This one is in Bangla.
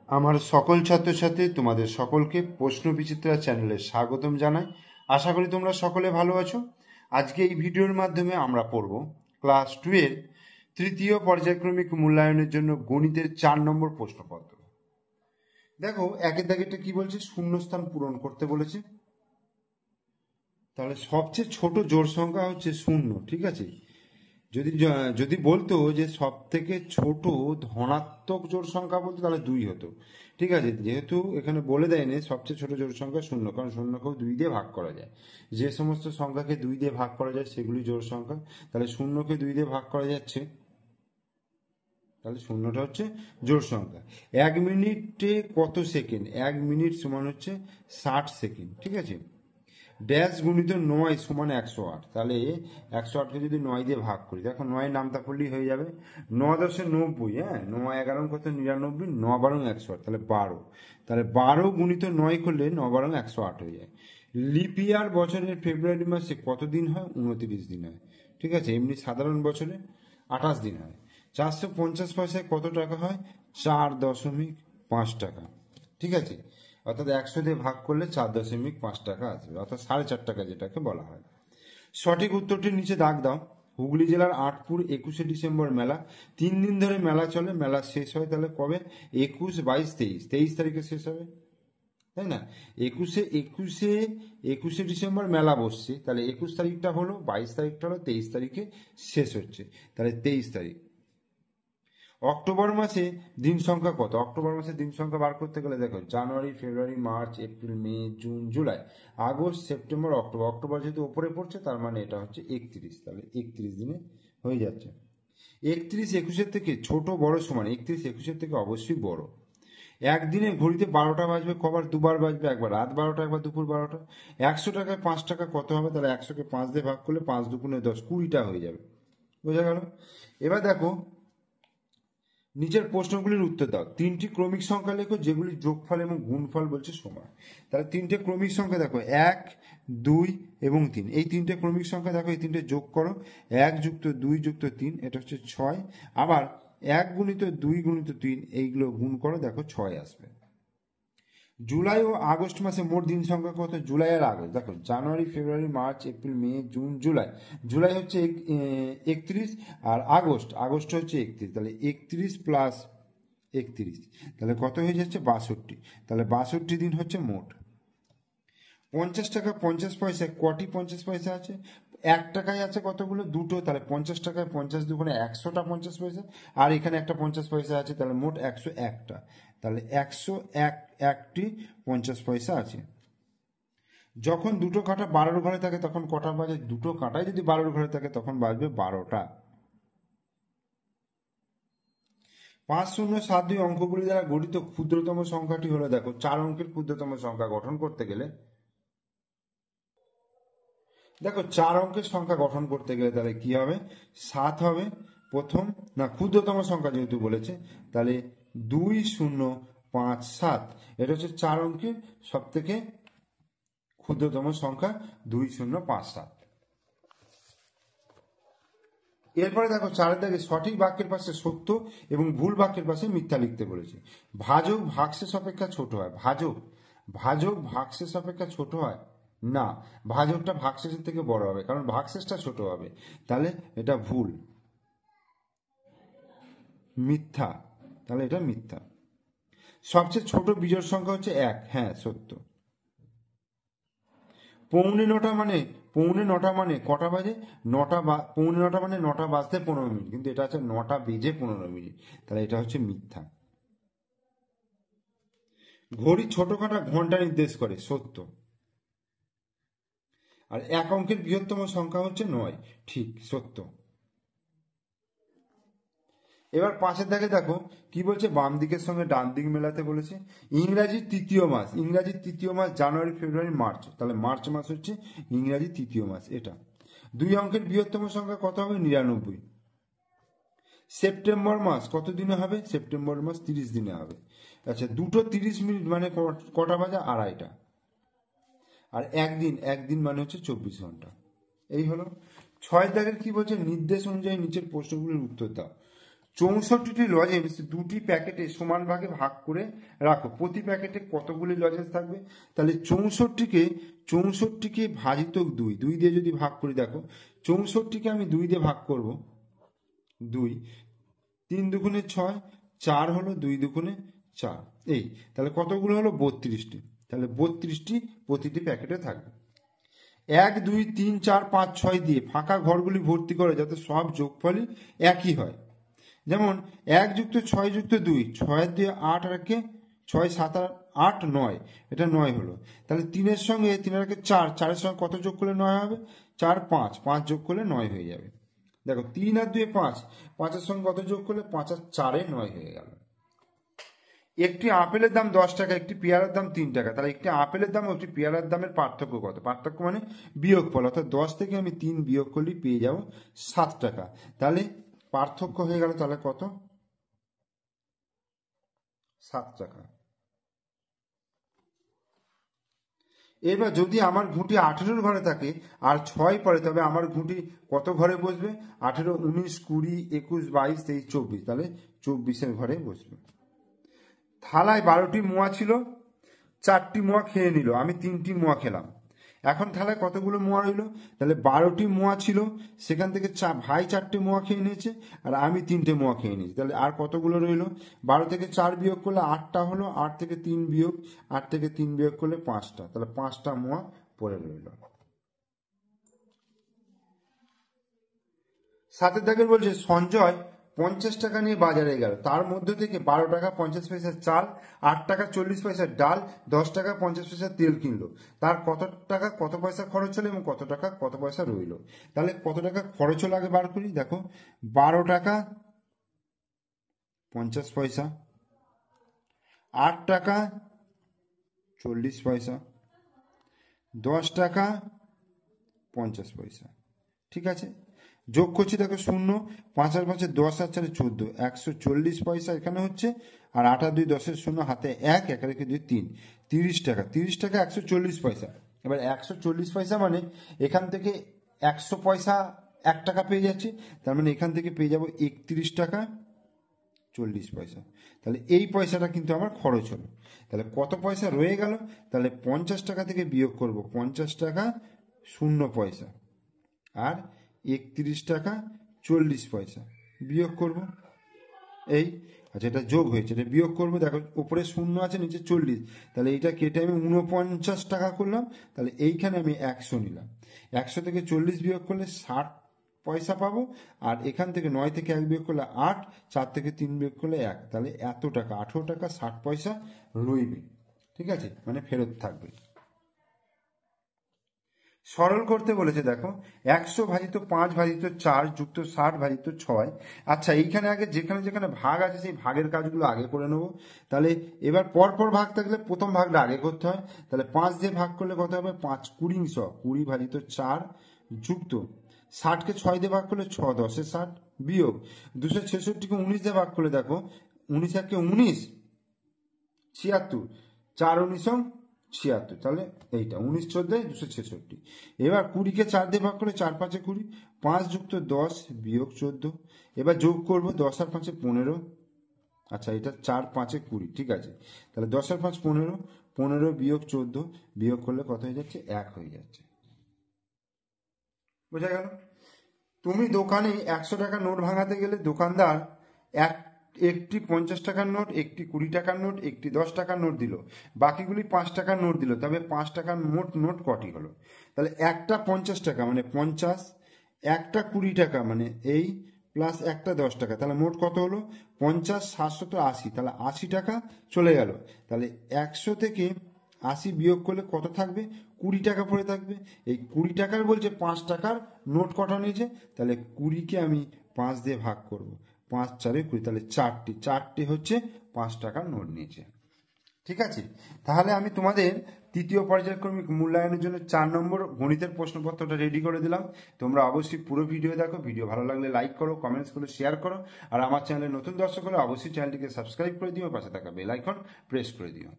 আমার সকল ছাত্রছাত্রী তোমাদের সকলকে প্রশ্ন বিচিত্রা চ্যানেলে স্বাগতম জানাই। আশা করি তোমরা সকলে ভালো আছো। আজকে এই ভিডিওর মাধ্যমে আমরা পড়ব ক্লাস 2 তৃতীয় পর্যায়ক্রমিক মূল্যায়নের জন্য গণিতের 4 নম্বর প্রশ্নপত্র। দেখো একের দাগেরটা কি বলছে, শূন্যস্থান পূরণ করতে বলেছে। তাহলে সবচেয়ে ছোট জোড় সংখ্যা হচ্ছে 0, ঠিক আছে। যদি বলতো যে সব থেকে ছোট ধনাত্মক জোড় সংখ্যা বলতো তাহলে 2 হতো, ঠিক আছে। যেহেতু এখানে বলে দেয়নি সবচেয়ে ছোট জোড় সংখ্যা 0, কারণ 0কেও 2 দিয়ে ভাগ করা যায়। যে সমস্ত সংখ্যাকে 2 দিয়ে ভাগ করা যায় সেগুলি জোড় সংখ্যা। তাহলে 0কে 2 দিয়ে ভাগ করা যাচ্ছে, তাহলে 0টা হচ্ছে জোড় সংখ্যা। 1 মিনিটে কত সেকেন্ড? 1 মিনিট সমান হচ্ছে 60 সেকেন্ড, ঠিক আছে। ড্যাশ গুণিত 9 সমান 108। তাহলে 108কে যদি 9 দিয়ে ভাগ করি, দেখো 9 নামতা করলেই হয়ে যাবে। 9 10 90, হ্যাঁ, 9 11 কত 99, 9 12 108, তাহলে 12। তাহলে 12 গুণিত 9 করলে 9 12 108 হয়ে যায়। লিপ ইয়ার বছরের ফেব্রুয়ারি মাসে কত দিন হয়? 29 দিন হয়, ঠিক আছে। এমনি সাধারণ বছরে 28 দিন হয়। 450 পয়সায় কত টাকা হয়? 4.5 টাকা, ঠিক আছে। অর্থাৎ 100 দিয়ে ভাগ করলে 4.5 টাকা আসবে, অর্থাৎ 4.5 টাকা যেটাকে বলা হয়। সঠিক উত্তরটির নিচে দাগ দাও। হুগলি জেলার আটপুর 21শে ডিসেম্বর মেলা। 3 দিন ধরে মেলা চলে, মেলা শেষ হয় তাহলে কবে? 21, 22, 23, 23 তারিখে শেষ হবে, তাই না। 21শে ডিসেম্বর মেলা বসছে, তাহলে 21 তারিখটা হলো, 22 তারিখটা হলো, 23 তারিখে শেষ হচ্ছে, তাহলে 23 তারিখ। অক্টোবর মাসে দিন সংখ্যা কত? অক্টোবর মাসে দিন সংখ্যা বার করতে গেলে দেখো, জানুয়ারি, ফেব্রুয়ারি, মার্চ, এপ্রিল, মে, জুন, জুলাই, আগস্ট, সেপ্টেম্বর, অক্টোবর। অক্টোবর যেহেতু ওপরে পড়ছে তার মানে এটা হচ্ছে 31, তাহলে 31 দিনে হয়ে যাচ্ছে। 31 21-এর থেকে ছোট বড় সমান? 31 21-এর থেকে অবশ্যই বড়। একদিনে ঘড়িতে 12টা বাজবে কবার? দুবার বাজবে, একবার রাত 12টা, একবার দুপুর 12টা। 100 টাকায় 5 টাকা কত হবে? তাহলে 100কে 5 দিয়ে ভাগ করলে 5 দুগুণে 10, 20টা হয়ে যাবে। বোঝা গেল? এবার দেখো নিচের প্রশ্নগুলির উত্তর দাও। 3টি ক্রমিক সংখ্যা লেখো যেগুলি যোগফল এবং গুণফল বলছে সমান। তাহলে 3টে ক্রমিক সংখ্যা দেখো, 1, 2 এবং 3। এই 3টে ক্রমিক সংখ্যা দেখো, এই 3টে যোগ করো। 1 যুক্ত 2 যুক্ত 3, এটা হচ্ছে 6। আবার 1 গুণিত 2 গুণিত 3, এইগুলো গুণ করো, দেখো 6 আসবে। জুলাই ও আগস্ট মাসে মোট দিন সংখ্যা কত? জুলাই আর আগস্ট দেখো, জানুয়ারি, ফেব্রুয়ারি, মার্চ, এপ্রিল, মে, জুন, জুলাই। জুলাই হচ্ছে 31, আর আগস্ট হচ্ছে 31। তাহলে 31 প্লাস 31, তাহলে কত হয়ে যাচ্ছে? 62। তাহলে 62 দিন হচ্ছে মোট। 50 টাকা 50 পয়সায় কটি 50 পয়সা আছে? 1 টাকায় আছে কতগুলো? দুটো। তাহলে 50 টাকায় 50 দুগুণে 100টা 50 পয়সা, আর এখানে একটা 50 পয়সা আছে, তাহলে মোট 101টা। তাহলে 101টি 50 পয়সা আছে। যখন দুটো কাঁটা 12 ঘরে থাকে তখন কটা বাজে? দুটো কাঁটাই যদি 12 ঘরে থাকে তখন বাজবে 12টা। 5 0 7 2 অঙ্কগুলি দ্বারা গঠিত ক্ষুদ্রতম সংখ্যাটি হলো, দেখো 4 অঙ্কের ক্ষুদ্রতম সংখ্যা গঠন করতে গেলে, দেখো 4 অঙ্কের সংখ্যা গঠন করতে গেলে তাহলে কি হবে? 7 হবে প্রথম, না ক্ষুদ্রতম সংখ্যা যেহেতু বলেছে, তাহলে 2 0 5 7, এটা হচ্ছে 4 অঙ্কের সব থেকে ক্ষুদ্রতম সংখ্যা, 2 0 5 7। এরপরে দেখো 4 দাগে সঠিক বাক্যের পাশে সত্য এবং ভুল বাক্যের পাশে মিথ্যা লিখতে বলেছে। ভাজক ভাগশেষ অপেক্ষা ছোট হয়। ভাজক ভাগশেষ অপেক্ষা ছোট হয় না, ভাজকটা ভাগশেষের থেকে বড় হবে, কারণ ভাগশেষটা ছোট হবে। তাহলে এটা ভুল, মিথ্যা, তাহলে এটা মিথ্যা। সবচেয়ে ছোট বিজোড় সংখ্যা হচ্ছে 1, হ্যাঁ সত্য। পৌনে নটা মানে কটা বাজে? পৌনে নটা মানে 9টা বাজতে 15 মিনিট, কিন্তু এটা হচ্ছে 9টা বেজে 15 মিনিট, তাহলে এটা হচ্ছে মিথ্যা। ঘড়ির ছোট কাঁটা ঘন্টা নির্দেশ করে, সত্য। আর 1 অঙ্কের বৃহত্তম সংখ্যা হচ্ছে 9, ঠিক, সত্য। এবার 5-এর দাগে দেখো কি বলছে, বাম দিকের সঙ্গে ডান দিক মেলাতে বলেছে। ইংরাজির তৃতীয় মাস জানুয়ারি, ফেব্রুয়ারি, মার্চ, তাহলে মার্চ মাস হচ্ছে ইংরাজি তৃতীয় মাস, এটা। 2 অঙ্কের বৃহত্তম সংখ্যা কত হবে? 99। সেপ্টেম্বর মাস কত দিনে হবে? সেপ্টেম্বর মাস 30 দিনে হবে। আচ্ছা, 2টো 30 মিনিট মানে কটা বাজে? 2:30টা। আর একদিন মানে হচ্ছে 24 ঘন্টা। এই হলো। 6 দাগের কি বলছে, নির্দেশ অনুযায়ী নিচের প্রশ্নগুলির উত্তর দাও। 64টি লজেন্স দুটি প্যাকেটে সমান ভাগে ভাগ করে রাখো। প্রতি প্যাকেটে কতগুলি লজেন্স থাকবে? তাহলে 64কে ভাজিত 2 দিয়ে যদি ভাগ করি, দেখো 64কে আমি 2 দিয়ে ভাগ করব, 2, 3 দুগুণে 6, 4 হলো, 2 দুগুণে 4, এই তাহলে কতগুলো হলো? 32টি। তাহলে 32টি প্রতিটি প্যাকেটে থাকবে। 1, 2, 3, 4, 5, 6 দিয়ে ফাঁকা ঘরগুলি ভর্তি করে যাতে সব যোগফলই একই হয়। যেমন 1 যুক্ত 6 যুক্ত 2, 6 দিয়ে 8 আর 6, 7, 8, 9, এটা 9 হলো। তাহলে 3-এর সঙ্গে 3 আর 4, 4-এর সঙ্গে কত যোগ করলে 9 হবে? 4, 5, 5 যোগ করলে 9 হয়ে যাবে। দেখো 3 আর 2 5, 5-এর সঙ্গে কত যোগ করলে? 5 আর 4-এ 9 হয়ে গেল। একটি আপেলের দাম 10 টাকা, একটি পেয়ারার দাম 3 টাকা। তাহলে একটি আপেলের দাম ও একটি পেয়ারার দামের পার্থক্য কত? পার্থক্য মানে বিয়োগফল, অর্থাৎ 10 থেকে আমি 3 বিয়োগ করলেই পেয়ে যাব 7 টাকা। তাহলে পার্থক্য হয়ে গেল তাহলে কত? 7 টাকা। এবার যদি আমার ঘুঁটি 18 ঘরে থাকে আর 6 পড়ে, তবে আমার ঘুঁটি কত ঘরে বসবে? 18, 19, 20, 21, 22, 23, 24, তাহলে 24-এর ঘরে বসবে। থালায় 12টি মোয়া ছিল, 4টি মোয়া খেয়ে নিল, আমি 3টি মোয়া খেলাম। এখন থালায় কতগুলো মোয়া রইল? তাহলে 12টি মোয়া ছিল, সেখান থেকে ভাই 4টে মোয়া খেয়ে নিয়েছে আর আমি 3টে মোয়া খেয়ে নিয়েছি। তাহলে আর কতগুলো রইল? 12 থেকে 4 বিয়োগ করলে 8টা হলো, 8 থেকে 3 বিয়োগ, 8 থেকে 3 বিয়োগ করলে 5টা, তাহলে 5টা মোয়া পড়ে রইল। 7 দাগের বলছে সঞ্জয় 50 টাকা নিয়ে বাজারে গেল, তার মধ্যে থেকে 12 টাকা 50 পয়সার চাল, 8 টাকা 40 পয়সার ডাল, 10 টাকা 50 পয়সার তেল কিনলো। তার কত টাকা কত পয়সা খরচ হলো এবং কত টাকা কত পয়সা রইল? তাহলে কত টাকা খরচ হলো আগে বার করি। দেখো 12 টাকা 50 পয়সা, 8 টাকা 40 পয়সা, 10 টাকা 50 পয়সা। ঠিক আছে, যোগ করছি, দেখো 0, 5 আর 5, 10 আর 4, 14, 140 পয়সা এখানে হচ্ছে, আর 8 আর 2, 10-এর 0, হাতে 1, 1 আর 2, 3, 30 টাকা। 30 টাকা 140 পয়সা। এবার 140 পয়সা মানে এখান থেকে 100 পয়সা 1 টাকা পেয়ে যাচ্ছি, তার মানে এখান থেকে পেয়ে যাব 31 টাকা 40 পয়সা। তাহলে এই পয়সাটা কিন্তু আমার খরচ হলো। তাহলে কত পয়সা রয়ে গেল? তাহলে 50 টাকা থেকে বিয়োগ করব 50 টাকা 0 পয়সা, আর 31 টাকা 40 পয়সা বিয়োগ করব। এই আচ্ছা, এটা যোগ হয়েছে, এটা বিয়োগ করবো। দেখো উপরে 0 আছে, নিচে 40, তাহলে এইটা কেটে আমি 49 টাকা করলাম। তাহলে এইখানে আমি 100 নিলাম। 100 থেকে 40 বিয়োগ করলে 60 পয়সা পাবো, আর এখান থেকে 9 থেকে 1 বিয়োগ করলে 8, 4 থেকে 3 বিয়োগ করলে 1, তাহলে এত টাকা 18 টাকা 60 পয়সা রইবে। ঠিক আছে, মানে ফেরত থাকবে। সরল করতে বলেছে, দেখো 100 ভাজিত 5 ভাজিত 4 যুক্ত 60 ভাজিত 6। আচ্ছা, এইখানে আগে যেখানে যেখানে ভাগ আছে সেই ভাগের কাজগুলো আগে করে নেবো। তাহলে এবার পরপর ভাগ থাকলে প্রথম ভাগটা আগে করতে হয়। তাহলে 5 দিয়ে ভাগ করলে কত হবে? 5 20, 20 ভাজিত 4 যুক্ত 60কে 6 দিয়ে ভাগ করলে 6, 10-এ 60 বিয়োগ 266কে 19 দিয়ে ভাগ করলে, দেখো 19 1 19, 76, 4 19 76, তাহলে এইটা 19 14 266। এবার 20কে 4 দিয়ে ভাগ করে 4 5 20, 5 যুক্ত 10 বিয়োগ 14। এবার যোগ করব 10 আর 5 15। আচ্ছা, এটা 4 5 20, ঠিক আছে। তাহলে 10 আর 5 15, 15 বিয়োগ 14 বিয়োগ করলে কত হয়ে যাচ্ছে? 1 হয়ে যাচ্ছে। বোঝা গেল? তুমি দোকানে 100 টাকা নোট ভাঙাতে গেলে দোকানদার একটি 50 টাকার নোট, একটি 20 টাকার নোট, একটি 10 টাকার নোট দিল, বাকিগুলি 5 টাকার নোট দিল, তবে 5 টাকার মোট নোট কটি হলো? তাহলে একটা 50 টাকা মানে 50, একটা 20 টাকা মানে এই, প্লাস একটা 10 টাকা, তাহলে মোট কত হলো? 50, 700 তো 80, তাহলে 80 টাকা চলে গেল। তাহলে 100 থেকে 80 বিয়োগ করলে কত থাকবে? 20 টাকা পড়ে থাকবে। এই 20 টাকার বলছে 5 টাকার নোট কটা নিয়েছে, তাহলে 20কে আমি 5 দিয়ে ভাগ করব, 5 4 20, তাহলে 4টি হচ্ছে 5 টাকার নোট নিয়েছে। ঠিক আছে, তাহলে আমি তোমাদের তৃতীয় পর্যায়ক্রমিক মূল্যায়নের জন্য 4 নম্বর গণিতের প্রশ্নপত্রটা রেডি করে দিলাম। তোমরা অবশ্যই পুরো ভিডিও দেখো, ভিডিও ভালো লাগলে লাইক করো, কমেন্টস করো, শেয়ার করো, আর আমার চ্যানেলে নতুন দর্শক হলে অবশ্যই চ্যানেলটিকে সাবস্ক্রাইব করে দিও, পাশে থাকা বেল আইকন প্রেস করে দিও।